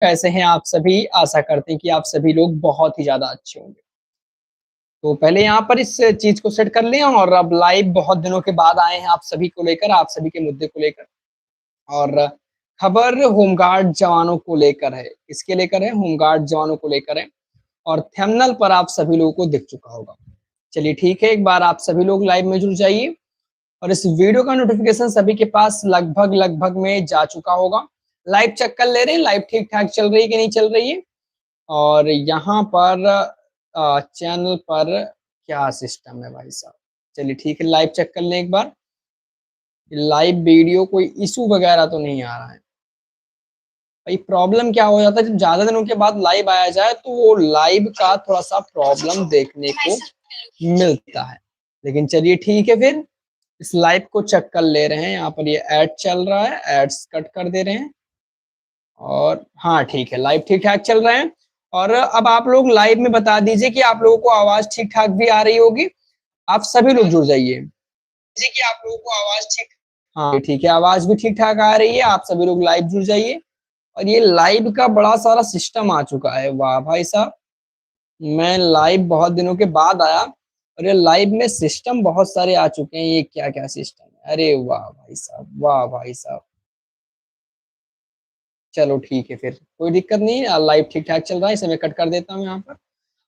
कैसे हैं आप सभी? आशा करते हैं कि आप सभी लोग बहुत ही ज़्यादा अच्छे होंगे। तो पहले यहाँ पर इस चीज़ को सेट कर लें और अब लाइव बहुत दिनों के बाद आए हैं आप सभी को लेकर, आप सभी के मुद्दे को लेकर और खबर होमगार्ड जवानों को लेकर है। किसके लेकर है? होमगार्ड जवानों को लेकर है और थंबनेल पर आप सभी लोगों को दिख चुका होगा। चलिए ठीक है, एक बार आप सभी लोग लाइव में जुड़ जाइए और इस वीडियो का नोटिफ़िकेशन सभी के पास लगभग में जा चुका होगा। लाइव चेक कर ले रहे हैं, लाइव ठीक-ठाक चल रही है कि नहीं चल रही है? और यहाँ पर चैनल पर क्या सिस्टम है भाई साहब? चलिए ठीक है, लाइव चेक कर लें एक बार। लाइव वीडियो कोई इश्यू वगैरह तो नहीं आ रहा है। भाई प्रॉब्लम क्या हो जाता है जब ज़्यादा दिनों के बाद लाइव आया जाए तो वो लाइव का थोड़ा-सा प्रॉब्लम देखने को मिलता है। लेकिन चलिए ठीक है फिर, इस लाइव को चेक कर ले रहे हैं। यहाँ पर ये ऐड चल रहा है, एड्स कट कर दे रहे हैं और हाँ ठीक है, लाइव ठीक-ठाक चल रहे हैं। और अब आप लोग लाइव में बता दीजिए कि आप लोगों को आवाज़ ठीक-ठाक भी आ रही होगी। आप सभी लोग जुड़ जाइए। जी कि आप लोगों को आवाज़ ठीक हाँ, ठीक है, आवाज़ भी ठीक-ठाक आ रही है। आप सभी लोग लाइव जुड़ जाइए और ये लाइव का बड़ा सारा सिस्टम आ चुका है। वाह भाई साहब! मैं लाइव बहुत दिनों के बाद आया और ये लाइव में सिस्टम बहुत सारे आ चुके हैं। ये क्या-क्या सिस्टम है? अरे वाह भाई साहब! वाह भाई साहब! चलो ठीक है फिर, कोई दिक्कत नहीं है। लाइव ठीक-ठाक चल रहा है, इसे मैं कट कर देता हूँ यहाँ पर।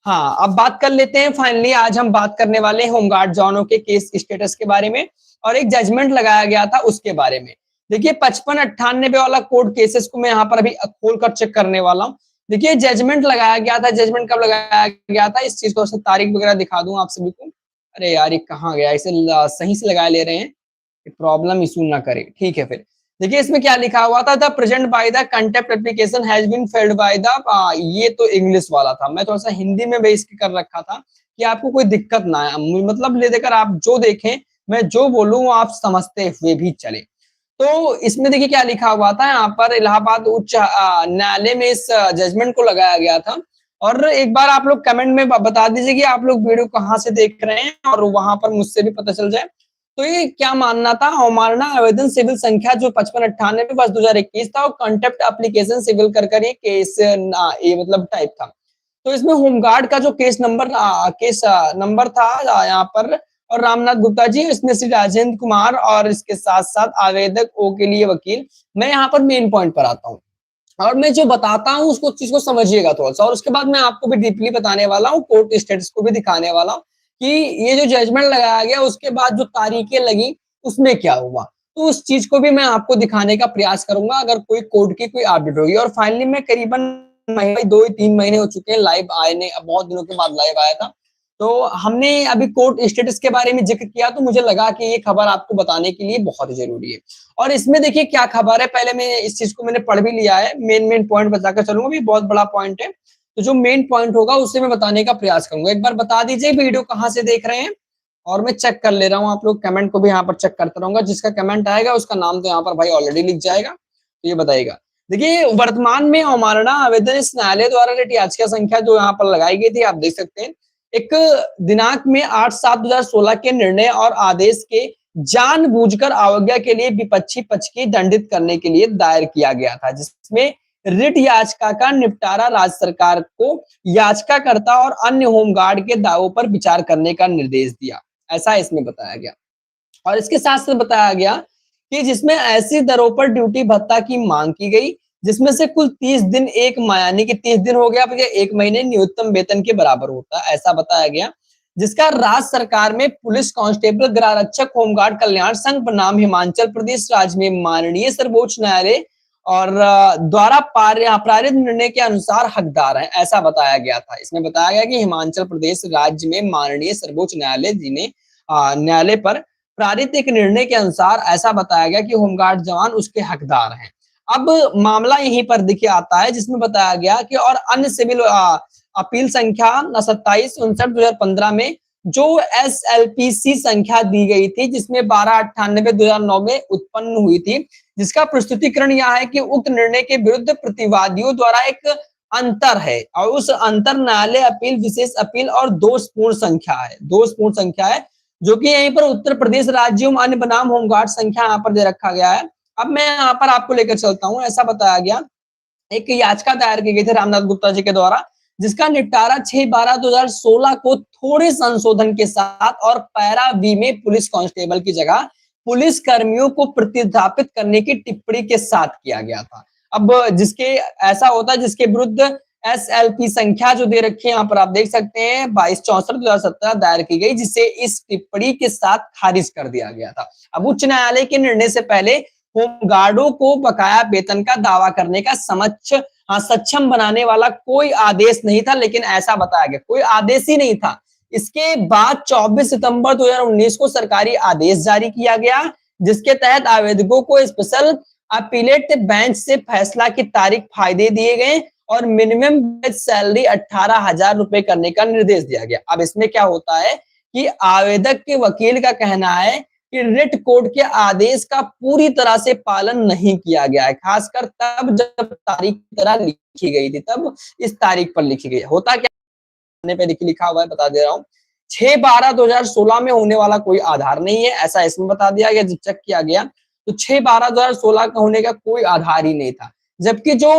हाँ, अब बात कर लेते हैं फाइनली आज हम बात करने वाले हैं होमगार्ड जवानों के केस स्टेटस के बारे में और एक जजमेंट लगाया गया था उसके बारे में। देखिए 55-98 वाला कोर्ट केसेस को मैं यहाँ पर अभी खोल कर चेक करने वाला हूँ। देखिए जजमेंट लगाया गया था, जजमेंट कब लगाया गया था इस चीज़ को तारीख वगैरह दिखा दूँ आप सभी को। अरे यार! ये कहाँ गया? इसे सही से लगा ले रहे हैं कि प्रॉब्लम इश्यू ना करे। ठीक है फिर। देखिए इसमें क्या लिखा हुआ था the present by the contempt application has been failed by the ये तो इंग्लिश वाला था। मैं थोड़ा-सा हिंदी में बेस कर रखा था कि आपको कोई दिक्कत ना आए। मतलब ले देकर आप जो देखें, मैं जो बोलूँ वो आप समझते हुए भी चले। तो इसमें देखिए क्या लिखा हुआ था यहाँ पर इलाहाबाद उच्च न्यायालय में इस जजमेंट को लगाया गया था और एक बार आप लोग कमेंट में बता दीजिए कि आप लोग वीडियो कहाँ से देख रहे हैं और वहाँ पर मुझसे भी पता चल जाए। तो ये क्या मानना था? अवमानना आवेदन सिविल संख्या जो 5598 वर्ष 2021 था और कंटेप्ट एप्लीकेशन सिविल कर ये केस ये मतलब टाइप था। तो इसमें होमगार्ड का जो केस नंबर था यहाँ पर और रामनाथ गुप्ता जी, इसमें श्री राजेंद्र कुमार और इसके साथ-साथ आवेदक ओ के लिए वकील। मैं यहाँ पर मेन पॉइंट पर आता हूँ और मैं जो बताता हूँ उसको चीज़ को समझिएगा थोड़ा-सा और उसके बाद मैं आपको भी डीपली बताने वाला हूँ, कोर्ट स्टेटस को भी दिखाने वाला हूँ कि ये जो जजमेंट लगाया गया उसके बाद जो तारीखें लगी उसमें क्या हुआ। तो उस चीज़ को भी मैं आपको दिखाने का प्रयास करूँगा अगर कोई कोर्ट की कोई अपडेट होगी और फाइनली मैं करीबन 2-3 महीने हो चुके हैं लाइव आए ने बहुत दिनों के बाद लाइव आया था। तो हमने अभी कोर्ट स्टेटस के बारे में ज़िक्र किया तो मुझे लगा कि ये खबर आपको बताने के लिए बहुत ही ज़रूरी है। और इसमें देखिए क्या खबर है, पहले मैं इस चीज़ को मैंने पढ़ भी लिया है, मेन पॉइंट बताकर चलूँगा, भी बहुत बड़ा पॉइंट है। तो जो मेन पॉइंट होगा उसे मैं बताने का प्रयास करूँगा। एक बार बता दीजिए वीडियो कहाँ से देख रहे हैं और मैं चेक कर ले रहा हूँ, आप लोग कमेंट को भी यहाँ पर चेक करता रहूँगा। जिसका कमेंट आएगा उसका नाम तो यहाँ पर भाई ऑलरेडी लिख जाएगा, तो ये बताइएगा। देखिए वर्तमान में अवमानना आवेदन इस न्यायालय द्वारा रिट याचिका संख्या जो यहाँ पर लगाई गई थी आप देख सकते हैं। एक दिनांक में 8/7/2016 के निर्णय और आदेश के जानबूझकर अवज्ञा के लिए विपक्षी पक्ष की दंडित करने के लिए दायर किया गया था, जिसमें रिट याचिका का निपटारा राज्य सरकार को याचिकाकर्ता और अन्य होमगार्ड के दावों पर विचार करने का निर्देश दिया। ऐसा इसमें बताया गया और इसके साथ-साथ बताया गया कि जिसमें ऐसी दरों पर ड्यूटी भत्ता की मांग की गई, जिसमें से कुल 30 दिन यानी कि 30 दिन हो गया, 1 महीने न्यूनतम वेतन के बराबर होता है, ऐसा बताया गया। जिसका राज्य सरकार में पुलिस कांस्टेबल गृहरक्षक होमगार्ड कल्याण संघ बनाम हिमाचल प्रदेश राज्य में माननीय सर्वोच्च न्यायालय और द्वारा पारित निर्णय के अनुसार हकदार है, ऐसा बताया गया था। इसमें बताया गया कि हिमाचल प्रदेश राज्य में माननीय सर्वोच्च न्यायालय जी ने न्यायालय पर पारित एक निर्णय के अनुसार ऐसा बताया गया कि होमगार्ड जवान उसके हकदार हैं। अब मामला यहीं पर देखिए आता है जिसमें बताया गया कि और अन्य सिविल अपील संख्या 27/59/2015 में जो SLPC संख्या दी गई थी जिसमें 12/98/2009 में उत्पन्न हुई थी, जिसका प्रस्तुतिकरण यह है कि उक्त निर्णय के विरुद्ध प्रतिवादियों द्वारा एक अंतर है और उस अंतर न्यायालय अपील, विशेष अपील और दोषपूर्ण संख्या है जो कि यहीं पर उत्तर प्रदेश राज्य एवं अन्य बनाम होमगार्ड संख्या यहाँ पर दे रखा गया है। अब मैं यहाँ पर आपको लेकर चलता हूँ, ऐसा बताया गया एक याचिका दायर की गई थी रामनाथ गुप्ता जी के द्वारा, जिसका निपटारा 6/12/2016 को थोड़े संशोधन के साथ और पैरा बी में पुलिस कांस्टेबल की जगह पुलिस कर्मियों को प्रतिस्थापित करने की टिप्पणी के साथ किया गया था। अब जिसके ऐसा होता है जिसके विरुद्ध एसएलपी संख्या जो दे रखी है यहाँ पर आप देख सकते हैं 2264/2017 दायर की गई, जिसे इस टिप्पणी के साथ खारिज कर दिया गया था। अब उच्च न्यायालय के निर्णय से पहले होमगार्डों को बकाया वेतन का दावा करने का सक्षम बनाने वाला कोई आदेश नहीं था, लेकिन ऐसा बताया गया कोई आदेश ही नहीं था। इसके बाद 24 सितंबर 2019 को सरकारी आदेश जारी किया गया, जिसके तहत आवेदकों को स्पेशल अपीलेट बेंच से फैसला की तारीख फायदे दिए गए और मिनिमम बेस सैलरी 18,000 रुपए करने का निर्देश दिया गया। अब इसमें क्या होता है कि आवेदक के वकील का कहना है कि रिट कोर्ट के आदेश का पूरी तरह से पालन नहीं किया गया है, खासकर तब जब तारीख की तरह लिखी गई थी, तब इस तारीख पर लिखी गई। होता क्या पे लिखा हुआ है, बता दे रहा हूँ, 6/12/2016 में होने वाला कोई आधार नहीं है, ऐसा इसमें बता दिया गया। जब चेक किया गया तो 6/12/2016 का होने का कोई आधार ही नहीं था, जबकि जो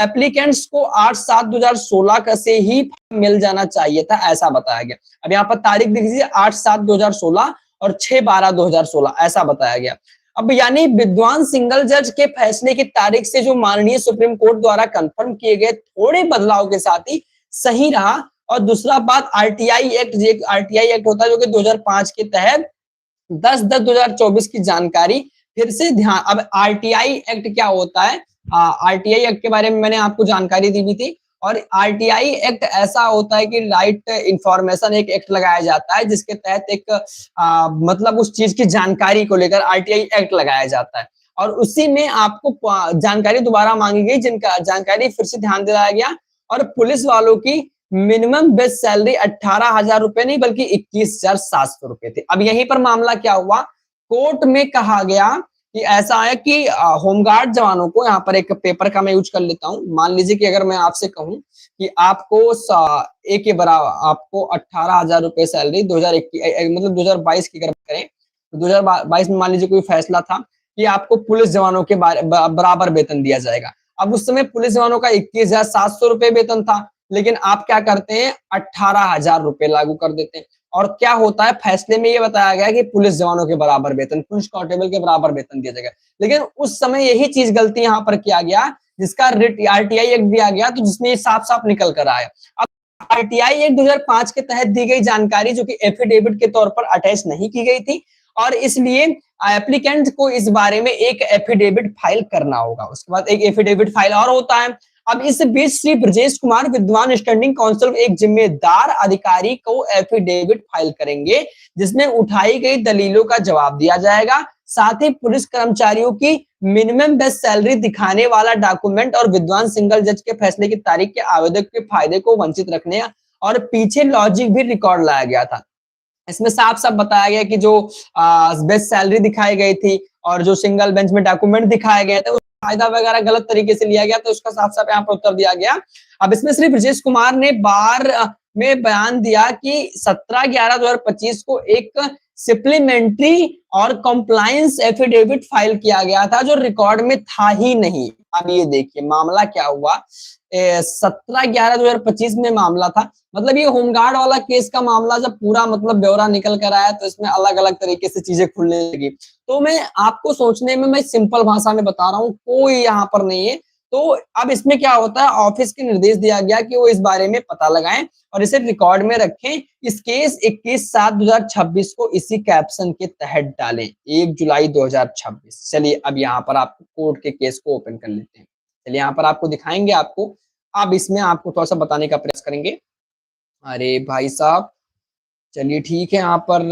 एप्लीकेंट्स को 8/7/2016 का से ही मिल जाना चाहिए था, ऐसा बताया गया। अब यहाँ पर तारीख देख लीजिए 8/7/2016 और 6/12/2016 ऐसा बताया गया। अब यानी विद्वान सिंगल जज के फैसले की तारीख से जो माननीय सुप्रीम कोर्ट द्वारा कंफर्म किए गए थोड़े बदलाव के साथ ही सही रहा। और दूसरा बात आरटीआई एक्ट होता है जो कि 2005 के तहत 10/10/2024 की जानकारी फिर से ध्यान। अब आरटीआई एक्ट क्या होता है, आरटीआई एक्ट के बारे में मैंने आपको जानकारी दी भी थी। और आरटीआई एक्ट ऐसा होता है कि राइट इंफॉर्मेशन एक एक्ट लगाया जाता है, जिसके तहत एक मतलब उस चीज की जानकारी को लेकर आरटीआई एक्ट लगाया जाता है। और उसी में आपको जानकारी दोबारा मांगी गई, जिनका जानकारी फिर से ध्यान दिलाया गया। और पुलिस वालों की मिनिमम बेस सैलरी 18,000 रुपए नहीं बल्कि 21,700 रुपए थी। अब यहीं पर मामला क्या हुआ, कोर्ट में कहा गया कि ऐसा है कि होमगार्ड जवानों को, यहाँ पर एक पेपर का मैं यूज कर लेता हूँ। मान लीजिए कि अगर मैं आपसे कहूँ कि आपको ए के बराबर आपको 18,000 रुपए सैलरी 2021 मतलब 2022 की अगर करें तो 2022 में मान लीजिए कोई फैसला था कि आपको पुलिस जवानों के बराबर वेतन दिया जाएगा। अब उस समय पुलिस जवानों का 21,700 रुपए वेतन था, लेकिन आप क्या करते हैं 18,000 रुपए लागू कर देते हैं। और क्या होता है, फैसले में ये बताया गया कि पुलिस जवानों के बराबर वेतन, पुलिस कांस्टेबल के बराबर वेतन दिया जाएगा। लेकिन उस समय यही चीज गलती यहाँ पर किया गया, जिसका आरटीआई एक्ट दिया गया, तो जिसमें ये साफ साफ निकल कर आया। अब आरटीआई एक्ट 2005 के तहत दी गई जानकारी जो कि एफिडेविट के तौर पर अटैच नहीं की गई थी, और इसलिए एप्लीकेंट को इस बारे में एक एफिडेविट फाइल करना होगा। उसके बाद एक एफिडेविट फाइल और होता है। अब इस बीच श्री ब्रजेश कुमार विद्वान स्टैंडिंग काउंसिल एक जिम्मेदार अधिकारी को एफिडेविट फाइल करेंगे, जिसमें उठाई गई दलीलों का जवाब दिया जाएगा। साथ ही पुलिस कर्मचारियों की मिनिमम बेस सैलरी दिखाने वाला डॉक्यूमेंट और विद्वान सिंगल जज के फैसले की तारीख के आवेदक के फायदे को वंचित रखने और पीछे लॉजिक भी रिकॉर्ड लाया गया था। इसमें साफ साफ बताया गया कि जो बेस्ट सैलरी दिखाई गई थी और जो सिंगल बेंच में डॉक्यूमेंट दिखाए गए थे, फायदा वगैरह गलत तरीके से लिया गया, तो उसका साफ साफ यहाँ पर उत्तर दिया गया। अब इसमें श्री ब्रजेश कुमार ने बार में बयान दिया कि 17/11/2025 को एक सप्लीमेंट्री और कंप्लायंस एफिडेविट फाइल किया गया था, जो रिकॉर्ड में था ही नहीं। अब ये देखिए मामला क्या हुआ, 17/11/2025 में मामला था। मतलब ये होमगार्ड वाला केस का मामला जब पूरा मतलब ब्यौरा निकल कर आया, तो इसमें अलग अलग तरीके से चीजें खुलने लगी। तो मैं आपको सोचने में, मैं सिंपल भाषा में बता रहा हूँ, कोई यहाँ पर नहीं है। तो अब इसमें क्या होता है, ऑफिस के निर्देश दिया गया कि वो इस बारे में पता लगाएं और इसे रिकॉर्ड में रखें। इस केस 21/7/2026 को इसी कैप्शन के तहत डालें, 1 जुलाई 2026। चलिए अब यहाँ पर आपको कोर्ट के केस को ओपन कर लेते हैं। चलिए यहाँ पर आपको दिखाएंगे। आपको अब इसमें आपको थोड़ा सा बताने का प्रयास करेंगे। अरे भाई साहब, चलिए ठीक है। यहाँ पर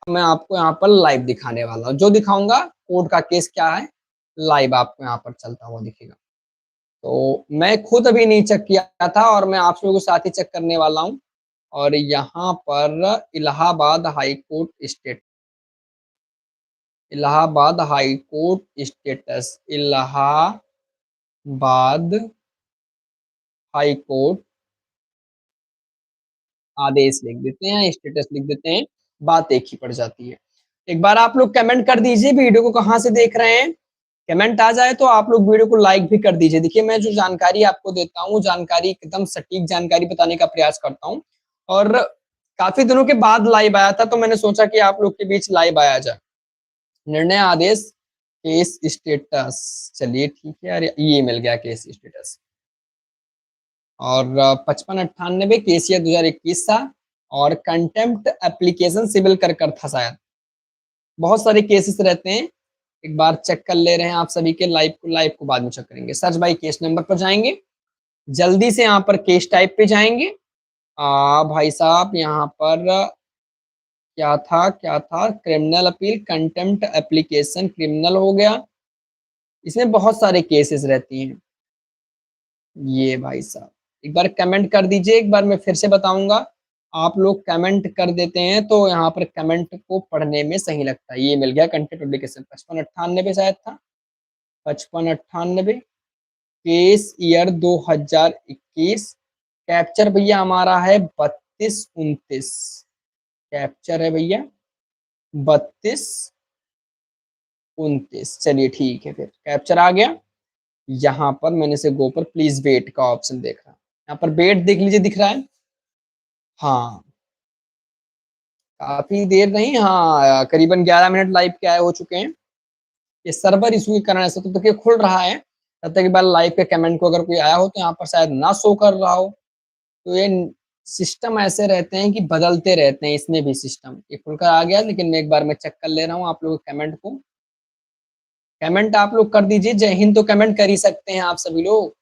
मैं आपको यहाँ पर लाइव दिखाने वाला हूँ। जो दिखाऊंगा कोर्ट का केस क्या है, लाइव आपको यहाँ पर चलता हुआ दिखेगा। तो मैं खुद अभी नहीं चेक किया था और मैं आप लोगों के साथ ही चेक करने वाला हूँ। और यहाँ पर Allahabad high court state, Allahabad high court status, Allahabad high court आदेश लिख देते हैं, स्टेटस लिख देते हैं, बात एक ही पड़ जाती है। एक बार आप लोग कमेंट कर दीजिए वीडियो को कहाँ से देख रहे हैं। कमेंट आ जाए तो आप लोग वीडियो को लाइक भी कर दीजिए। देखिए मैं जो जानकारी आपको देता हूँ, जानकारी एकदम सटीक जानकारी बताने का प्रयास करता हूँ, और काफी दिनों के बाद लाइव आया था, तो मैंने सोचा कि आप लोग के बीच लाइव आया जाए। निर्णय आदेश केस स्टेटस, चलिए ठीक है, अरे ये मिल गया केस स्टेटस। और 5598 केस 2021 था, और कंटेम्प्ट एप्लीकेशन सिविल कर था शायद। बहुत सारे केसेस रहते हैं, एक बार चेक कर ले रहे हैं आप सभी के। लाइव को बाद में चेक करेंगे। सर्च बाय केस नंबर पर जाएंगे, जल्दी से यहाँ पर केस टाइप पे जाएंगे। भाई साहब यहाँ पर क्या था, criminal appeal, contempt application criminal हो गया। इसमें बहुत सारे केसेस रहती हैं। ये भाई साहब एक बार कमेंट कर दीजिए, एक बार मैं फिर से बताऊंगा। आप लोग कमेंट कर देते हैं तो यहाँ पर कमेंट को पढ़ने में सही लगता है। ये मिल गया कंटेम्प्ट एप्लीकेशन 5598 शायद था, 5598 केस ईयर 2021। कैप्चर भैया हमारा है 3229, कैप्चर है भैया 3229। चलिए ठीक है, फिर कैप्चर आ गया। यहाँ पर मैंने से गो पर प्लीज वेट का ऑप्शन देख रहा है, यहाँ पर वेट देख लीजिए, दिख रहा है। हाँ काफी देर नहीं, हाँ करीबन 11 मिनट लाइव के आए हो चुके हैं। ये सर्वर इशू के कारण ऐसा तो देखिए खुल रहा है, तब तक बार लाइव के कमेंट को अगर कोई आया हो तो यहाँ पर शायद ना शो कर रहा हो। तो ये सिस्टम ऐसे रहते हैं कि बदलते रहते हैं, इसमें भी सिस्टम ये खुलकर आ गया, लेकिन मैं एक बार मैं चेक कर ले रहा हूँ आप लोगों के कमेंट को। कमेंट आप लोग कर दीजिए, जय हिंद तो कमेंट कर ही सकते हैं आप सभी लोग।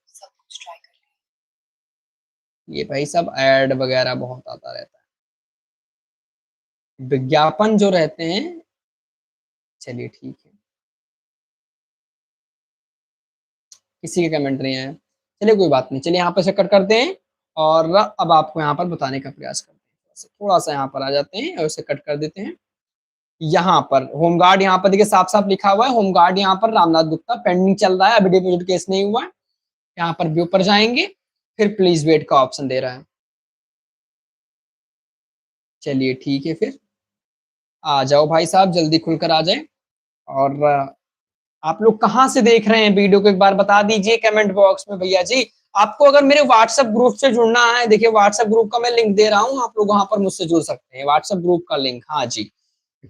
ये भाई सब ऐड वगैरह बहुत आता रहता है, विज्ञापन जो रहते हैं। चलिए ठीक है, किसी के कमेंट नहीं आया, चलिए कोई बात नहीं। चलिए यहाँ पर से कट करते हैं, और अब आपको यहाँ पर बताने का प्रयास करते हैं। थोड़ा सा यहाँ पर आ जाते हैं और इसे कट कर देते हैं। यहाँ पर होमगार्ड, यहाँ पर देखिए साफ साफ लिखा हुआ है होमगार्ड, यहाँ पर रामनाथ गुप्ता पेंडिंग चल रहा है, अभी डिपॉजिट केस नहीं हुआ है। यहाँ पर व्यू पर जाएंगे, फिर प्लीज वेट का ऑप्शन दे रहा है। चलिए ठीक है, फिर आ जाओ भाई साहब, जल्दी खुलकर आ जाए। और आप लोग कहाँ से देख रहे हैं वीडियो को एक बार बता दीजिए कमेंट बॉक्स में भैया जी। आपको अगर मेरे व्हाट्सएप ग्रुप से जुड़ना है, देखिए व्हाट्सएप ग्रुप का मैं लिंक दे रहा हूँ, आप लोग वहां पर मुझसे जुड़ सकते हैं। व्हाट्सएप ग्रुप का लिंक, हाँ जी,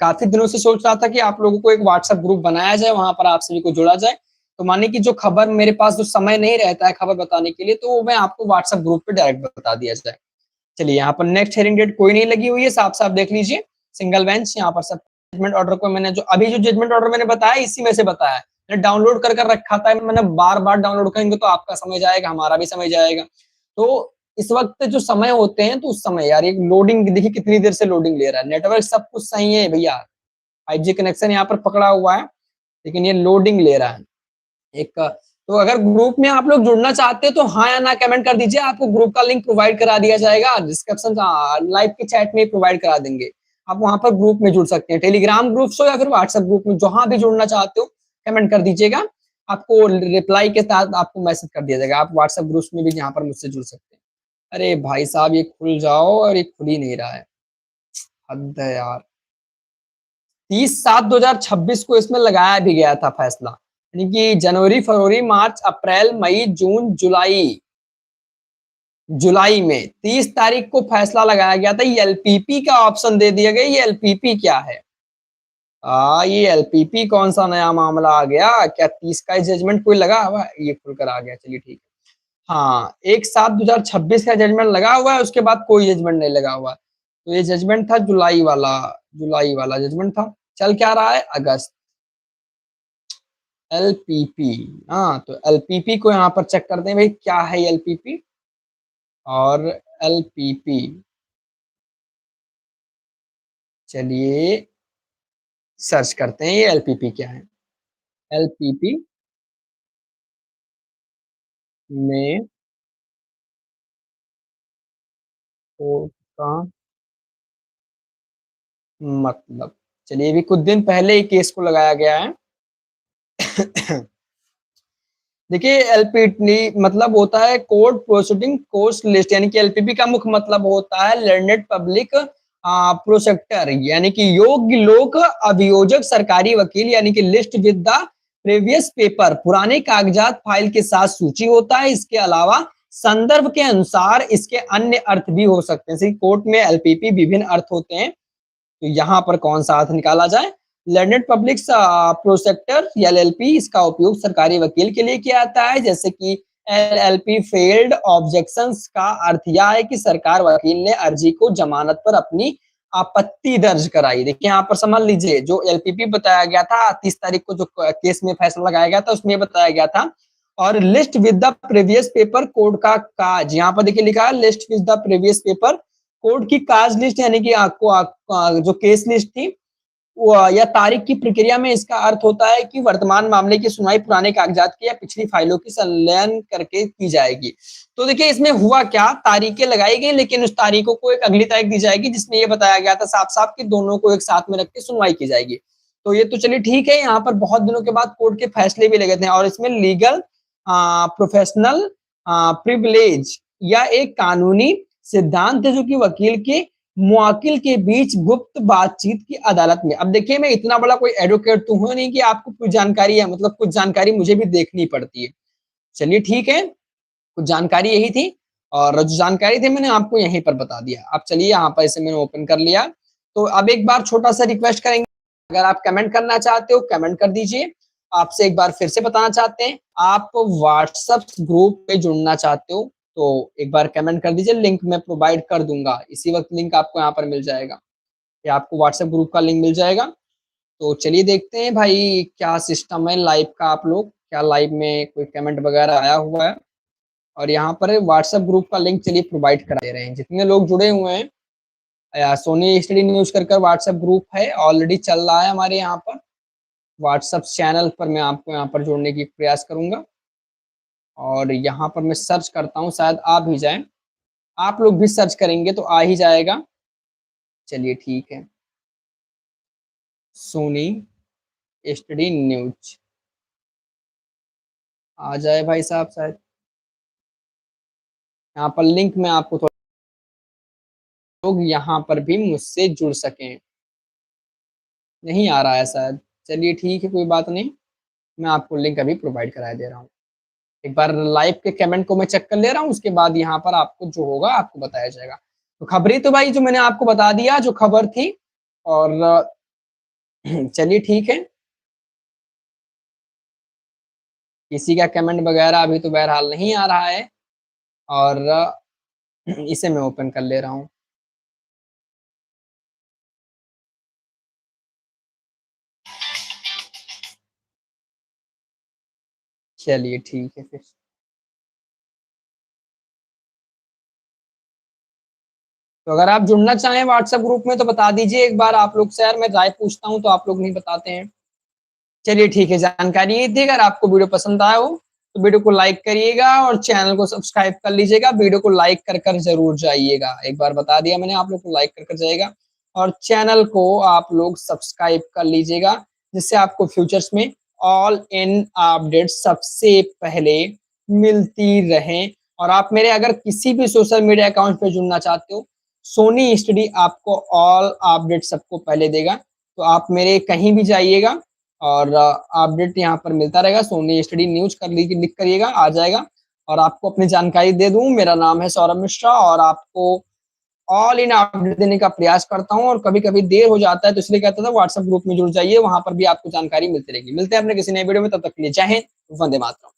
काफी दिनों से सोच रहा था कि आप लोगों को एक व्हाट्सएप ग्रुप बनाया जाए, वहां पर आप सभी को जोड़ा जाए। तो माने कि जो खबर मेरे पास जो समय नहीं रहता है खबर बताने के लिए, तो वो मैं आपको व्हाट्सएप ग्रुप पे डायरेक्ट बता दिया जाए। चलिए यहाँ पर नेक्स्ट हेयरिंग डेट कोई नहीं लगी हुई है, साफ साफ देख लीजिए, सिंगल बेंच। यहाँ पर सब जजमेंट ऑर्डर को मैंने जो अभी जो जजमेंट ऑर्डर मैंने बताया इसी में से बताया, मैंने डाउनलोड कर रखा था। मैंने बार बार डाउनलोड करेंगे तो आपका समय जाएगा, हमारा भी समय जाएगा। तो इस वक्त जो समय होते हैं, तो उस समय यार एक लोडिंग देखिए कितनी देर से लोडिंग ले रहा है। नेटवर्क सब कुछ सही है भैया, 5G कनेक्शन यहाँ पर पकड़ा हुआ है, लेकिन ये लोडिंग ले रहा है एक। तो अगर ग्रुप में आप लोग जुड़ना चाहते हैं तो हाँ या ना कमेंट कर दीजिए, आपको ग्रुप का लिंक प्रोवाइड करा दिया जाएगा डिस्क्रिप्शन, लाइव के चैट में प्रोवाइड करा देंगे। आप वहां पर ग्रुप में जुड़ सकते हैं, टेलीग्राम ग्रुप हो या फिर व्हाट्सएप ग्रुप में, जहां भी जुड़ना चाहते हो कमेंट कर दीजिएगा, आपको रिप्लाई के साथ आपको मैसेज कर दिया जाएगा। आप व्हाट्सएप ग्रुप में भी यहाँ पर मुझसे जुड़ सकते हैं। अरे भाई साहब ये खुल जाओ, और ये खुल ही नहीं रहा है, हद है यार। 30/7/2026 को इसमें लगाया भी गया था फैसला, यानी कि जनवरी फरवरी मार्च अप्रैल मई जून जुलाई, जुलाई में 30 तारीख को फैसला लगाया गया था। ये एलपीपी का ऑप्शन दे दिया गया। ये एलपीपी क्या है? ये एलपीपी कौन सा नया मामला आ गया? क्या 30 का जजमेंट कोई लगा हुआ? ये खुलकर आ गया, चलिए ठीक है। हाँ 1/7/2026 का जजमेंट लगा हुआ है, उसके बाद कोई जजमेंट नहीं लगा हुआ। तो ये जजमेंट था जुलाई वाला, जुलाई वाला जजमेंट था। चल क्या रहा है? अगस्त। एलपीपी, हाँ तो एलपीपी को यहाँ पर चेक करते हैं भाई क्या है एलपीपी। और एलपीपी, चलिए सर्च करते हैं ये एलपीपी क्या है। एलपीपी में कोर्ट का मतलब, चलिए अभी कुछ दिन पहले ही केस को लगाया गया है। देखिए एलपीटी मतलब होता है कोर्ट प्रोसीडिंग कोर्स लिस्ट, यानी कि एलपीपी का मुख्य मतलब होता है लर्नेड पब्लिक प्रोसेक्टर, यानी कि योग्य लोक अभियोजक सरकारी वकील, यानी कि list with the previous paper पुराने कागजात फाइल के साथ सूची होता है। इसके अलावा संदर्भ के अनुसार इसके अन्य अर्थ भी हो सकते हैं। जैसे कोर्ट में एलपीपी विभिन्न अर्थ होते हैं, तो यहाँ पर कौन सा अर्थ निकाला जाए? लर्नेड पब्लिक प्रोसेक्टर एलएलपी, इसका उपयोग सरकारी वकील के लिए किया जाता है। जैसे कि एलएलपी फेल्ड ऑब्जेक्शंस का अर्थ यह है कि सरकार वकील ने अर्जी को जमानत पर अपनी आपत्ति दर्ज कराई। देखिए यहाँ पर समझ लीजिए, जो एलपीपी बताया गया था 30 तारीख को जो केस में फैसला लगाया गया था उसमें बताया गया था। और list with the previous paper code का काज, यहाँ पर देखिए लिखा है list with the previous paper code की काज लिस्ट, यानी कि आपको जो केस लिस्ट थी या तारीख की प्रक्रिया में इसका अर्थ होता है कि वर्तमान मामले की सुनवाई पुराने कागजात की या पिछली फाइलों की संलयन करके की जाएगी। तो देखिए इसमें हुआ क्या, तारीखें लगाई गई लेकिन उस तारीखों को एक अगली तारीख दी जाएगी जिसमें ये बताया गया था साफ साफ कि दोनों को एक साथ में रख के सुनवाई की जाएगी। तो ये तो चलिए ठीक है, यहाँ पर बहुत दिनों के बाद कोर्ट के फैसले भी लगे थे और इसमें लीगल प्रोफेशनल प्रिविलेज या एक कानूनी सिद्धांत है जो कि वकील के मुआकिल के बीच गुप्त बातचीत की अदालत में। अब देखिए मैं इतना बड़ा कोई एडवोकेट तो हूं नहीं कि आपको कुछ जानकारी है, मतलब कुछ जानकारी मुझे भी देखनी पड़ती है। चलिए ठीक है, कुछ जानकारी यही थी और जो जानकारी थी मैंने आपको यहीं पर बता दिया। अब चलिए यहाँ पर इसे मैंने ओपन कर लिया। तो अब एक बार छोटा सा रिक्वेस्ट करेंगे, अगर आप कमेंट करना चाहते हो कमेंट कर दीजिए। आपसे एक बार फिर से बताना चाहते हैं, आप व्हाट्सएप ग्रुप पे जुड़ना चाहते हो तो एक बार कमेंट कर दीजिए, लिंक मैं प्रोवाइड कर दूंगा। इसी वक्त लिंक आपको यहाँ पर मिल जाएगा या आपको व्हाट्सएप ग्रुप का लिंक मिल जाएगा। तो चलिए देखते हैं भाई क्या सिस्टम है लाइव का, आप लोग क्या लाइव में कोई कमेंट वगैरह आया हुआ है। और यहाँ पर व्हाट्सएप ग्रुप का लिंक चलिए प्रोवाइड करा दे रहे हैं जितने लोग जुड़े हुए हैं। सोनी स्टडी न्यूज कर व्हाट्सएप ग्रुप है, ऑलरेडी चल रहा है हमारे यहाँ पर व्हाट्सएप चैनल पर। मैं आपको यहाँ पर जोड़ने की प्रयास करूंगा और यहाँ पर मैं सर्च करता हूँ, शायद आ भी जाए। आप लोग भी सर्च करेंगे तो आ ही जाएगा। चलिए ठीक है, सोनी स्टडी न्यूज आ जाए भाई साहब, शायद यहाँ पर लिंक में आपको थोड़ा लोग यहाँ पर भी मुझसे जुड़ सकें। नहीं आ रहा है शायद, चलिए ठीक है कोई बात नहीं, मैं आपको लिंक अभी प्रोवाइड करा दे रहा हूँ। एक बार लाइव के कमेंट को मैं चेक कर ले रहा हूँ, उसके बाद यहाँ पर आपको जो होगा आपको बताया जाएगा। तो खबरें तो भाई जो मैंने आपको बता दिया जो खबर थी, और चलिए ठीक है, किसी का कमेंट वगैरह अभी तो बहरहाल नहीं आ रहा है और इसे मैं ओपन कर ले रहा हूँ। चलिए ठीक है फिर, तो अगर आप जुड़ना चाहें व्हाट्सएप ग्रुप में तो बता दीजिए एक बार आप लोग से, यार मैं राय पूछता हूँ तो आप लोग नहीं बताते हैं। चलिए ठीक है, जानकारी ये थी। अगर आपको वीडियो पसंद आया हो तो वीडियो को लाइक करिएगा और चैनल को सब्सक्राइब कर लीजिएगा। वीडियो को लाइक कर कर जरूर जाइएगा, एक बार बता दिया मैंने, आप लोग को लाइक कर कर जाएगा और चैनल को आप लोग सब्सक्राइब कर लीजिएगा जिससे आपको फ्यूचर्स में ऑल इन अपडेट सबसे पहले मिलती रहे। और आप मेरे अगर किसी भी सोशल मीडिया अकाउंट पे जुड़ना चाहते हो, सोनी स्टडी आपको ऑल अपडेट सबको पहले देगा। तो आप मेरे कहीं भी जाइएगा और अपडेट यहाँ पर मिलता रहेगा। सोनी स्टडी न्यूज कर लीजिए, लिख करिएगा आ जाएगा। और आपको अपनी जानकारी दे दूं, मेरा नाम है सौरभ मिश्रा और आपको ऑल इन अपडेट देने का प्रयास करता हूं। और कभी कभी देर हो जाता है तो इसलिए कहता था व्हाट्सएप ग्रुप में जुड़ जाइए, वहां पर भी आपको जानकारी मिलती रहेगी। मिलते हैं अपने किसी नए वीडियो में, तब तक के लिए जय हिंद, वंदे मातरम।